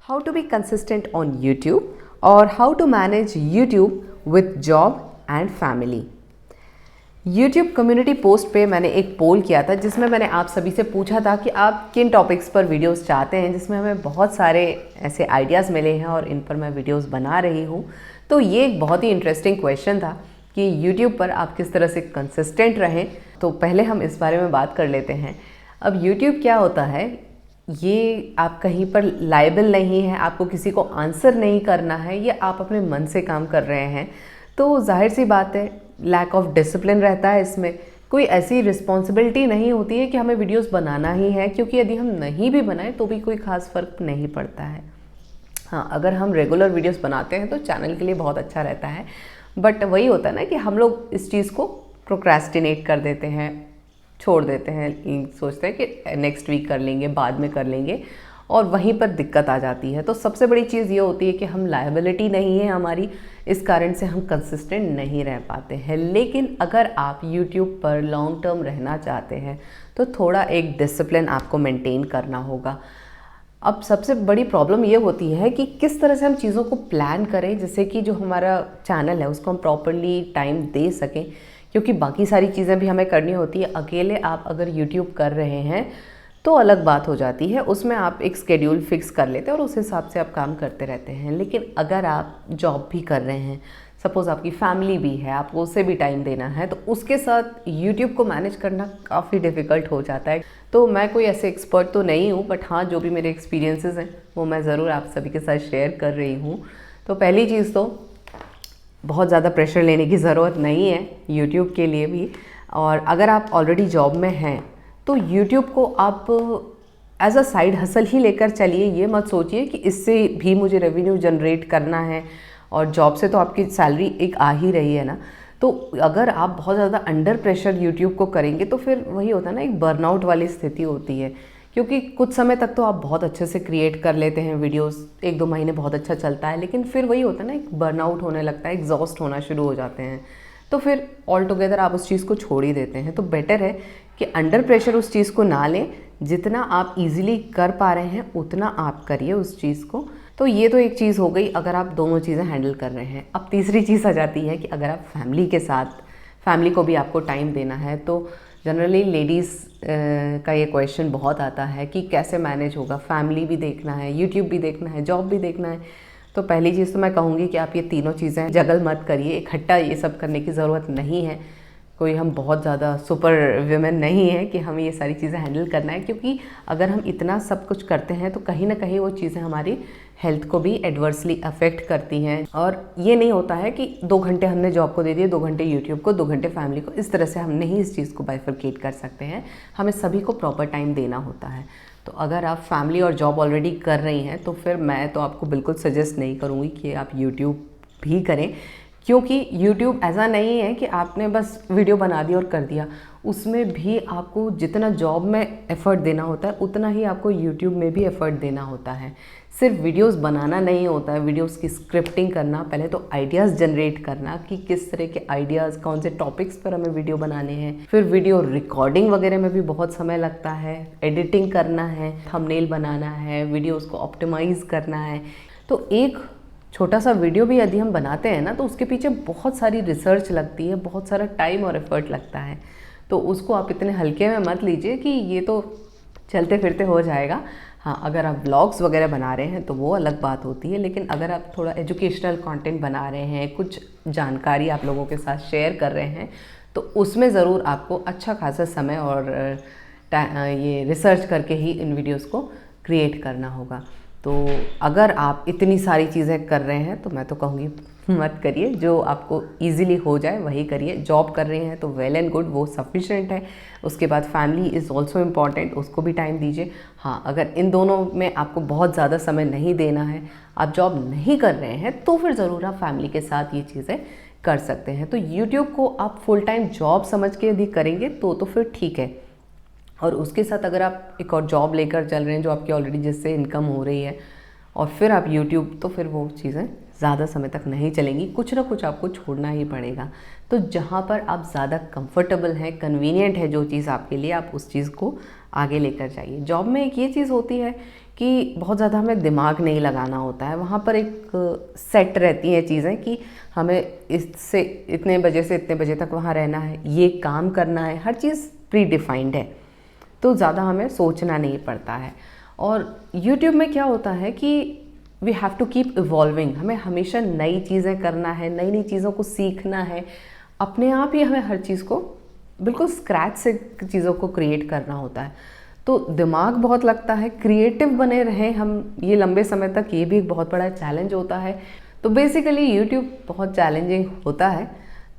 How to be consistent on YouTube or how to manage YouTube with job and family। YouTube community post पे मैंने एक पोल किया था जिसमें मैंने आप सभी से पूछा था कि आप किन टॉपिक्स पर वीडियोस चाहते हैं, जिसमें हमें बहुत सारे ऐसे आइडियाज़ मिले हैं और इन पर मैं वीडियोस बना रही हूँ। तो ये एक बहुत ही इंटरेस्टिंग क्वेश्चन था कि YouTube पर आप किस तरह से कंसिस्टेंट रहें। तो पहले हम इस बारे में बात कर लेते हैं। अब YouTube क्या होता है, ये आप कहीं पर लायबल नहीं है, आपको किसी को आंसर नहीं करना है, ये आप अपने मन से काम कर रहे हैं। तो जाहिर सी बात है लैक ऑफ डिसिप्लिन रहता है इसमें। कोई ऐसी रिस्पॉन्सिबिलिटी नहीं होती है कि हमें वीडियोस बनाना ही है, क्योंकि यदि हम नहीं भी बनाएं तो भी कोई ख़ास फ़र्क नहीं पड़ता है। हाँ, अगर हम रेगुलर वीडियोस बनाते हैं तो चैनल के लिए बहुत अच्छा रहता है, बट वही होता है ना कि हम लोग इस चीज़ को प्रोक्रेस्टिनेट कर देते हैं, छोड़ देते हैं, सोचते हैं कि नेक्स्ट वीक कर लेंगे, बाद में कर लेंगे, और वहीं पर दिक्कत आ जाती है। तो सबसे बड़ी चीज़ ये होती है कि हम लायबिलिटी नहीं है हमारी, इस कारण से हम कंसिस्टेंट नहीं रह पाते हैं। लेकिन अगर आप YouTube पर लॉन्ग टर्म रहना चाहते हैं तो थोड़ा एक डिसिप्लिन आपको मेंटेन करना होगा। अब सबसे बड़ी प्रॉब्लम ये होती है कि किस तरह से हम चीज़ों को प्लान करें जिससे कि जो हमारा चैनल है उसको हम प्रॉपरली टाइम दे सकें, क्योंकि बाकी सारी चीज़ें भी हमें करनी होती है। अकेले आप अगर YouTube कर रहे हैं तो अलग बात हो जाती है, उसमें आप एक स्केड्यूल फिक्स कर लेते हैं और उस हिसाब से आप काम करते रहते हैं। लेकिन अगर आप जॉब भी कर रहे हैं, सपोज़ आपकी फैमिली भी है, आपको उसे भी टाइम देना है, तो उसके साथ YouTube को मैनेज करना काफ़ी डिफ़िकल्ट हो जाता है। तो मैं कोई ऐसे एक्सपर्ट तो नहीं हूँ, बट हाँ, जो भी मेरे एक्सपीरियंसेस हैं वो मैं ज़रूर आप सभी के साथ शेयर कर रही हूँ। तो पहली चीज़ तो बहुत ज़्यादा प्रेशर लेने की ज़रूरत नहीं है YouTube के लिए भी। और अगर आप ऑलरेडी जॉब में हैं तो YouTube को आप एज अ साइड हसल ही लेकर चलिए। ये मत सोचिए कि इससे भी मुझे रेवेन्यू जनरेट करना है, और जॉब से तो आपकी सैलरी एक आ ही रही है ना। तो अगर आप बहुत ज़्यादा अंडर प्रेशर YouTube को करेंगे तो फिर वही होता है ना, एक बर्नआउट वाली स्थिति होती है। क्योंकि कुछ समय तक तो आप बहुत अच्छे से क्रिएट कर लेते हैं वीडियोस, 1-2 महीने बहुत अच्छा चलता है, लेकिन फिर वही होता है ना, एक बर्नआउट होने लगता है, एग्जॉस्ट होना शुरू हो जाते हैं, तो फिर ऑल टुगेदर आप उस चीज़ को छोड़ ही देते हैं। तो बेटर है कि अंडर प्रेशर उस चीज़ को ना लें, जितना आप इजीली कर पा रहे हैं उतना आप करिए उस चीज़ को। तो ये तो एक चीज़ हो गई अगर आप दोनों चीज़ें हैंडल कर रहे हैं। अब तीसरी चीज़ आ जाती है कि अगर आप फैमिली के साथ, फैमिली को भी आपको टाइम देना है, तो जनरली लेडीज़ का ये क्वेश्चन बहुत आता है कि कैसे मैनेज होगा, फैमिली भी देखना है, यूट्यूब भी देखना है, जॉब भी देखना है। तो पहली चीज़ तो मैं कहूँगी कि आप ये तीनों चीज़ें जगल मत करिए, इकट्ठा ये सब करने की ज़रूरत नहीं है। कोई हम बहुत ज़्यादा सुपर वुमेन नहीं है कि हमें ये सारी चीज़ें हैंडल करना है, क्योंकि अगर हम इतना सब कुछ करते हैं तो कहीं ना कहीं वो चीज़ें हमारी हेल्थ को भी एडवर्सली अफेक्ट करती हैं। और ये नहीं होता है कि 2 घंटे हमने जॉब को दे दिए, 2 घंटे यूट्यूब को, 2 घंटे फैमिली को, इस तरह से हम नहीं इस चीज़ को बाइफरकेट कर सकते हैं। हमें सभी को प्रॉपर टाइम देना होता है। तो अगर आप फैमिली और जॉब ऑलरेडी कर रही हैं तो फिर मैं तो आपको बिल्कुल सजेस्ट नहीं करूँगी कि आप यूट्यूब भी करें, क्योंकि YouTube ऐसा नहीं है कि आपने बस वीडियो बना दी और कर दिया। उसमें भी आपको जितना जॉब में एफ़र्ट देना होता है उतना ही आपको YouTube में भी एफ़र्ट देना होता है। सिर्फ वीडियोस बनाना नहीं होता है, वीडियोस की स्क्रिप्टिंग करना, पहले तो आइडियाज़ जनरेट करना कि किस तरह के आइडियाज़, कौन से टॉपिक्स पर हमें वीडियो बनाने हैं, फिर वीडियो रिकॉर्डिंग वगैरह में भी बहुत समय लगता है, एडिटिंग करना है, थंबनेल बनाना है, वीडियोज़ को ऑप्टिमाइज़ करना है। तो एक छोटा सा वीडियो भी यदि हम बनाते हैं ना तो उसके पीछे बहुत सारी रिसर्च लगती है, बहुत सारा टाइम और एफर्ट लगता है। तो उसको आप इतने हल्के में मत लीजिए कि ये तो चलते फिरते हो जाएगा। हाँ, अगर आप व्लॉग्स वगैरह बना रहे हैं तो वो अलग बात होती है, लेकिन अगर आप थोड़ा एजुकेशनल कंटेंट बना रहे हैं, कुछ जानकारी आप लोगों के साथ शेयर कर रहे हैं, तो उसमें ज़रूर आपको अच्छा खासा समय और ये रिसर्च करके ही इन वीडियोज़ को क्रिएट करना होगा। तो अगर आप इतनी सारी चीज़ें कर रहे हैं तो मैं तो कहूँगी मत करिए, जो आपको इजीली हो जाए वही करिए। जॉब कर रहे हैं तो वेल एंड गुड, वो सफिशेंट है। उसके बाद फैमिली इज़ ऑल्सो इम्पॉर्टेंट, उसको भी टाइम दीजिए। हाँ, अगर इन दोनों में आपको बहुत ज़्यादा समय नहीं देना है, आप जॉब नहीं कर रहे हैं, तो फिर ज़रूर आप फैमिली के साथ ये चीज़ें कर सकते हैं। तो यूट्यूब को आप फुल टाइम जॉब समझ के यदि करेंगे तो फिर ठीक है। और उसके साथ अगर आप एक और जॉब लेकर चल रहे हैं जो आपकी ऑलरेडी जिससे इनकम हो रही है, और फिर आप YouTube, तो फिर वो चीज़ें ज़्यादा समय तक नहीं चलेंगी, कुछ ना कुछ आपको छोड़ना ही पड़ेगा। तो जहाँ पर आप ज़्यादा कंफर्टेबल हैं, कन्वीनियंट है जो चीज़ आपके लिए, आप उस चीज़ को आगे लेकर जाइए। जॉब में एक ये चीज़ होती है कि बहुत ज़्यादा हमें दिमाग नहीं लगाना होता है। वहाँ पर एक सेट रहती हैं चीज़ें कि हमें इससे इतने बजे से इतने बजे तक वहाँ रहना है, ये काम करना है, हर चीज़ प्री डिफाइंड है, तो ज़्यादा हमें सोचना नहीं पड़ता है। और YouTube में क्या होता है कि we have to keep evolving, हमें हमेशा नई चीज़ें करना है, नई नई चीज़ों को सीखना है, अपने आप ही हमें हर चीज़ को बिल्कुल स्क्रैच से चीज़ों को क्रिएट करना होता है। तो दिमाग बहुत लगता है, क्रिएटिव बने रहें हम ये लंबे समय तक, ये भी एक बहुत बड़ा चैलेंज होता है। तो बेसिकली YouTube बहुत चैलेंजिंग होता है,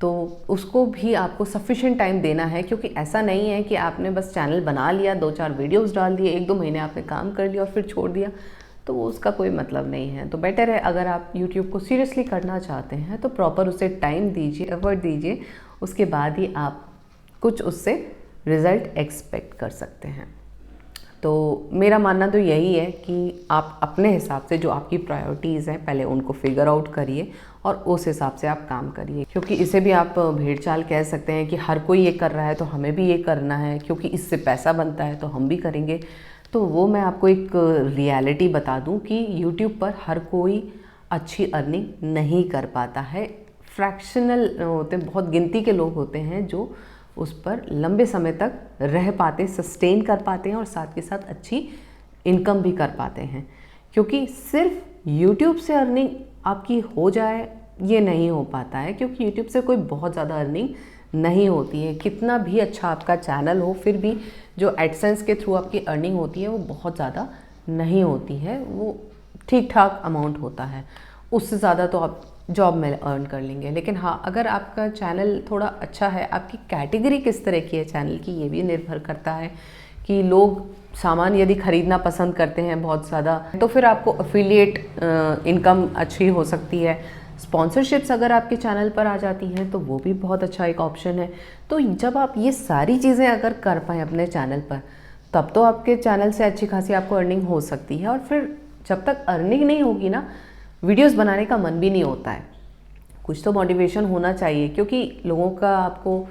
तो उसको भी आपको सफिशिएंट टाइम देना है, क्योंकि ऐसा नहीं है कि आपने बस चैनल बना लिया, 2-4 वीडियोस डाल दिए, 1-2 महीने आपने काम कर लिया और फिर छोड़ दिया, तो उसका कोई मतलब नहीं है। तो बेटर है अगर आप YouTube को सीरियसली करना चाहते हैं तो प्रॉपर उसे टाइम दीजिए, एफर्ट दीजिए, उसके बाद ही आप कुछ उससे रिज़ल्ट एक्सपेक्ट कर सकते हैं। तो मेरा मानना तो यही है कि आप अपने हिसाब से जो आपकी प्रायोरिटीज़ हैं पहले उनको फिगर आउट करिए और उस हिसाब से आप काम करिए, क्योंकि इसे भी आप भेड़ चाल कह सकते हैं कि हर कोई ये कर रहा है तो हमें भी ये करना है, क्योंकि इससे पैसा बनता है तो हम भी करेंगे। तो वो मैं आपको एक रियलिटी बता दूं कि YouTube पर हर कोई अच्छी अर्निंग नहीं कर पाता है। फ्रैक्शनल होते हैं, बहुत गिनती के लोग होते हैं जो उस पर लंबे समय तक रह पाते, सस्टेन कर पाते हैं और साथ के साथ अच्छी इनकम भी कर पाते हैं। क्योंकि सिर्फ YouTube से अर्निंग आपकी हो जाए ये नहीं हो पाता है, क्योंकि YouTube से कोई बहुत ज़्यादा अर्निंग नहीं होती है। कितना भी अच्छा आपका चैनल हो फिर भी जो एडसेंस के थ्रू आपकी अर्निंग होती है वो बहुत ज़्यादा नहीं होती है, वो ठीक ठाक अमाउंट होता है। उससे ज़्यादा तो आप जॉब में अर्न कर लेंगे। लेकिन हाँ, अगर आपका चैनल थोड़ा अच्छा है, आपकी कैटेगरी किस तरह की है चैनल की, ये भी निर्भर करता है कि लोग सामान यदि ख़रीदना पसंद करते हैं बहुत ज़्यादा, तो फिर आपको अफिलिएट इनकम अच्छी हो सकती है। स्पॉन्सरशिप्स अगर आपके चैनल पर आ जाती हैं तो वो भी बहुत अच्छा एक ऑप्शन है। तो जब आप ये सारी चीज़ें अगर कर पाएँ अपने चैनल पर, तब तो आपके चैनल से अच्छी खासी आपको अर्निंग हो सकती है। और फिर जब तक अर्निंग नहीं होगी ना, वीडियोस बनाने का मन भी नहीं होता है। कुछ तो मोटिवेशन होना चाहिए, क्योंकि लोगों का आपको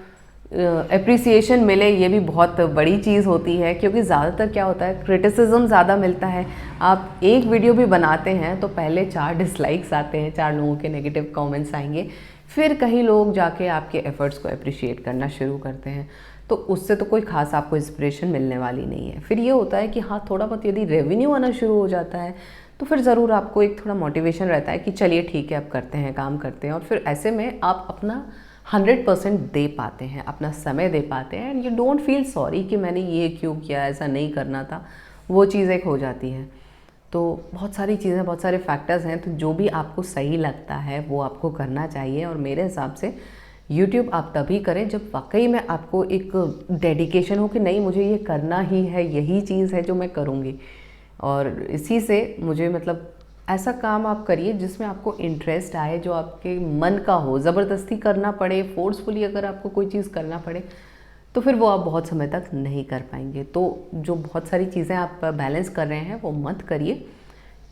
एप्रिसिएशन मिले ये भी बहुत बड़ी चीज़ होती है। क्योंकि ज़्यादातर क्या होता है, क्रिटिसिज्म ज़्यादा मिलता है। आप एक वीडियो भी बनाते हैं तो पहले 4 डिसलाइक्स आते हैं, 4 लोगों के नेगेटिव कमेंट्स आएंगे, फिर कहीं लोग जाके आपके एफर्ट्स को अप्रिशिएट करना शुरू करते हैं। तो उससे तो कोई ख़ास आपको इंस्पिरेशन मिलने वाली नहीं है। फिर ये होता है कि हाँ, थोड़ा बहुत यदि रेवेन्यू आना शुरू हो जाता है तो फिर ज़रूर आपको एक थोड़ा मोटिवेशन रहता है कि चलिए ठीक है, अब करते हैं, काम करते हैं। और फिर ऐसे में आप अपना 100% दे पाते हैं, अपना समय दे पाते हैं, and you don't feel sorry कि मैंने ये क्यों किया, ऐसा नहीं करना था। वो चीज़ एक हो जाती है। तो बहुत सारी चीज़ें, बहुत सारे फैक्टर्स हैं, तो जो भी आपको सही लगता है वो आपको करना चाहिए। और मेरे हिसाब से YouTube आप तभी करें जब वाकई में आपको एक डेडिकेशन हो कि नहीं, मुझे ये करना ही है, यही चीज़ है जो मैं करूँगी। और इसी से मुझे मतलब ऐसा काम आप करिए जिसमें आपको इंटरेस्ट आए, जो आपके मन का हो। ज़बरदस्ती करना पड़े, फोर्सफुली अगर आपको कोई चीज़ करना पड़े तो फिर वो आप बहुत समय तक नहीं कर पाएंगे। तो जो बहुत सारी चीज़ें आप बैलेंस कर रहे हैं वो मत करिए।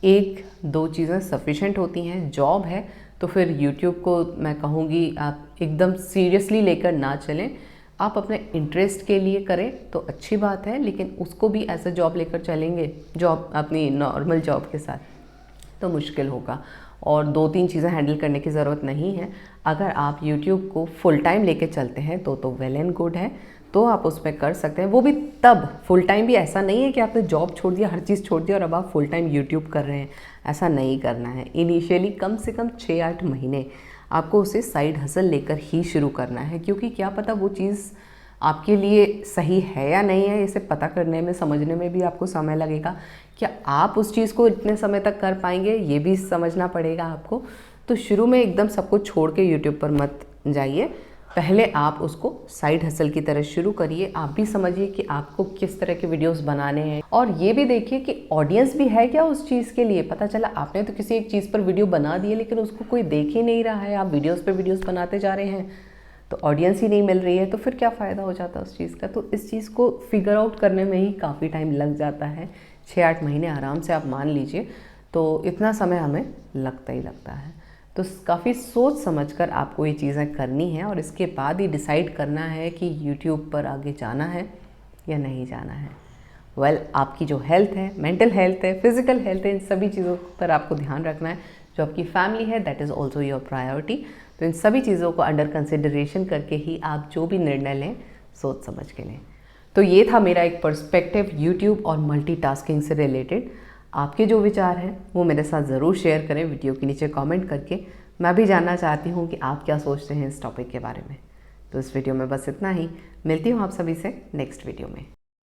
1-2 चीज़ें सफिशेंट होती हैं। जॉब है तो फिर YouTube को मैं कहूँगी आप एकदम सीरियसली लेकर ना चलें। आप अपने इंटरेस्ट के लिए करें तो अच्छी बात है, लेकिन उसको भी ऐसे जॉब लेकर चलेंगे, जॉब अपनी नॉर्मल जॉब के साथ, तो मुश्किल होगा। और 2-3 चीज़ें हैंडल करने की ज़रूरत नहीं है। अगर आप YouTube को फुल टाइम लेके चलते हैं तो वेल एंड गुड है, तो आप उसमें कर सकते हैं। वो भी तब फुल टाइम भी ऐसा नहीं है कि आपने जॉब छोड़ दिया, हर चीज़ छोड़ दिया और अब आप फुल टाइम YouTube कर रहे हैं, ऐसा नहीं करना है। इनिशियली कम से कम 6-8 महीने आपको उसे साइड हसल लेकर ही शुरू करना है, क्योंकि क्या पता वो चीज़ आपके लिए सही है या नहीं है, इसे पता करने में, समझने में भी आपको समय लगेगा। क्या आप उस चीज़ को इतने समय तक कर पाएंगे, ये भी समझना पड़ेगा आपको। तो शुरू में एकदम सब कुछ छोड़ के YouTube पर मत जाइए, पहले आप उसको साइड हसल की तरह शुरू करिए। आप भी समझिए कि आपको किस तरह के वीडियोस बनाने हैं, और ये भी देखिए कि ऑडियंस भी है क्या उस चीज़ के लिए। पता चला आपने तो किसी एक चीज़ पर वीडियो बना दी है लेकिन उसको कोई देख ही नहीं रहा है, आप वीडियोस पे वीडियोस बनाते जा रहे हैं तो ऑडियंस ही नहीं मिल रही है, तो फिर क्या फ़ायदा हो जाता है उस चीज़ का। तो इस चीज़ को फिगर आउट करने में ही काफ़ी टाइम लग जाता है। 6-8 महीने आराम से आप मान लीजिए, तो इतना समय हमें लगता ही लगता है। तो काफ़ी सोच समझकर आपको ये चीज़ें करनी है, और इसके बाद ही डिसाइड करना है कि YouTube पर आगे जाना है या नहीं जाना है। आपकी जो हेल्थ है, मेंटल हेल्थ है, फिजिकल हेल्थ है, इन सभी चीज़ों पर आपको ध्यान रखना है। जो आपकी फैमिली है that is also your priority. तो इन सभी चीज़ों को अंडर कंसिडरेशन करके ही आप जो भी निर्णय लें सोच समझ के लें। तो ये था मेरा एक पर्सपेक्टिव यूट्यूब और मल्टीटास्किंग से रिलेटेड। आपके जो विचार हैं वो मेरे साथ ज़रूर शेयर करें वीडियो के नीचे कमेंट करके। मैं भी जानना चाहती हूँ कि आप क्या सोचते हैं इस टॉपिक के बारे में। तो इस वीडियो में बस इतना ही। मिलती हूँ आप सभी से नेक्स्ट वीडियो में।